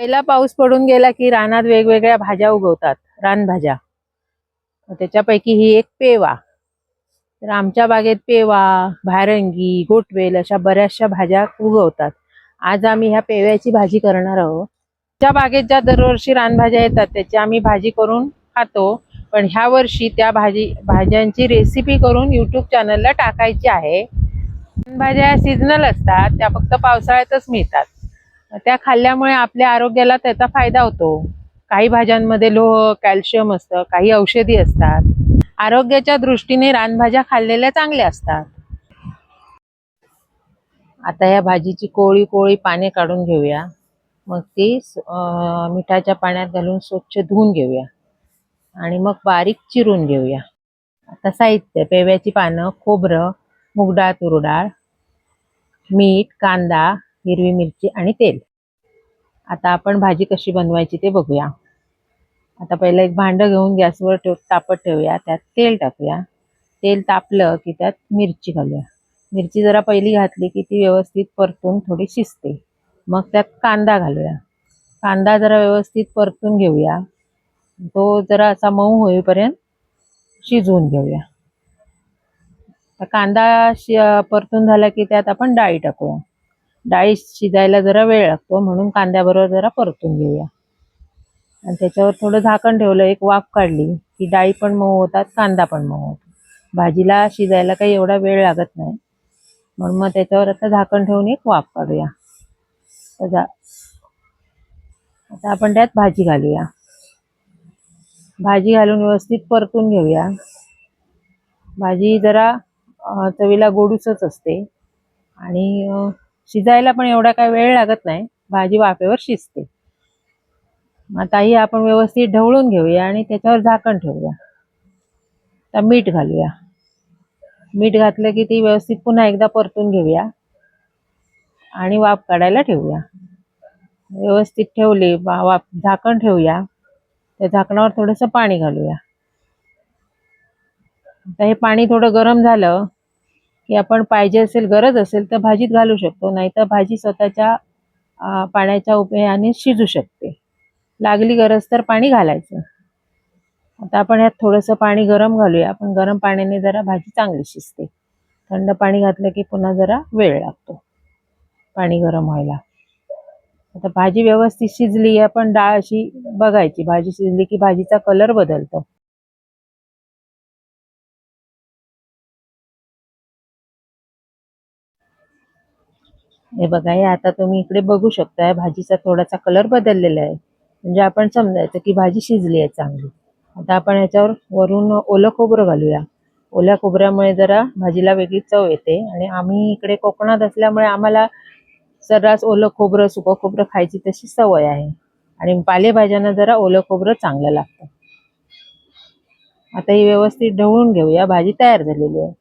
पहिला पाऊस पडून गेला की रानात वेगवेगळ्या भाज्या उगवतात, रानभाज्या. त्याच्यापैकी ही एक पेवा. तर आमच्या बागेत पेवा, भारंगी, गोटवेल अशा बऱ्याचशा भाज्या उगवतात. आज आम्ही ह्या पेव्याची भाजी करणार आहोत. त्या बागेत ज्या दरवर्षी रानभाज्या येतात त्याची आम्ही भाजी करून खातो, पण ह्या वर्षी त्या भाज्यांची रेसिपी करून YouTube चॅनलला टाकायची आहे. रानभाज्या सीझनल असतात, त्या फक्त पावसाळ्यातच मिळतात. त्या खाल्ल्यामुळे आपल्या आरोग्याला त्याचा फायदा होतो. काही भाज्यांमध्ये लोह, कॅल्शियम असतं, काही औषधी असतात. आरोग्याच्या दृष्टीने रानभाज्या खाल्लेल्या चांगल्या असतात. आता या भाजीची कोळी कोळी पाने काढून घेऊया. मग ती मिठाच्या पाण्यात घालून स्वच्छ धुवून घेऊया आणि मग बारीक चिरून घेऊया. आता साहित्य: पेव्याची पानं, खोबरं, मूग डाळ, तूर डाळ, मीठ, कांदा, हिरवी मिरची आणि तेल. आता आपण भाजी कशी बनवायची ते बघूया. आता पहिलं एक भांडं घेऊन गॅसवर तापत ठेवूया. त्यात तेल टाकूया. तेल तापलं की त्यात मिरची घालूया. मिरची जरा पहिली घातली की ती व्यवस्थित परतून थोडी शिजते. मग त्यात कांदा घालूया. कांदा जरा व्यवस्थित परतून घेऊया. तो जरा असा मऊ होईपर्यंत शिजवून घेऊया. कांदा परतून झाला की त्यात आपण डाळी टाकूया. डाळी शिजायला जरा वेळ लागतो, म्हणून कांद्याबरोबर जरा परतून घेऊया. आणि त्याच्यावर थोडं झाकण ठेवलं, एक वाफ काढली की डाळी पण मऊ होतात, कांदा पण मऊ होतो. भाजीला शिजायला काही एवढा वेळ लागत नाही, म्हणून मग त्याच्यावर आता झाकण ठेवून एक वाफ काढूया. आता आपण त्यात भाजी घालूया. भाजी घालून व्यवस्थित परतून घेऊया. भाजी जरा चवीला गोडूसच असते आणि शिजायला पण एवढा काही वेळ लागत नाही. भाजी वाफेवर शिजते. आता ही आपण व्यवस्थित ढवळून घेऊया आणि त्याच्यावर झाकण ठेवूया. आता मीठ घालूया. मीठ घातलं की ती व्यवस्थित पुन्हा एकदा परतून घेऊया आणि वाफ काढायला ठेवूया. व्यवस्थित ठेवली, झाकण ठेवूया. त्या झाकणावर थोडंसं पाणी घालूया. आता हे पाणी थोडं गरम झालं की आपण पाहिजे असेल, गरज असेल तर भाजीत घालू शकतो, नाहीतर भाजी स्वतःच्या पाण्याच्या उपयोगाने शिजू शकते. लागली गरज तर पाणी घालायचं. आता आपण यात थोडंसं पाणी गरम घालूया. पण गरम पाण्याने जरा भाजी चांगली शिजते. थंड पाणी घातलं की पुन्हा जरा वेळ लागतो पाणी गरम व्हायला. आता भाजी व्यवस्थित शिजली. आपण डाळ अशी बघायची, भाजी शिजली की भाजीचा कलर बदलतो. हे बघा, हे आता तुम्ही इकडे बघू शकताय, भाजीचा थोडासा कलर बदललेला आहे. म्हणजे आपण समजायचं की भाजी शिजली आहे चांगली. आता आपण याच्यावर वरून ओलं खोबरं घालूया. ओल्या खोबऱ्यामुळे जरा भाजीला वेगळी चव येते आणि आम्ही इकडे कोकणात असल्यामुळे आम्हाला सर्रास ओलं खोबरं, सुकं खोबरं खायची तशी सवय आहे आणि पालेभाज्यांना जरा ओलं खोबरं चांगलं लागतं. आता ही व्यवस्थित ढवळून घेऊया. भाजी तयार झालेली आहे.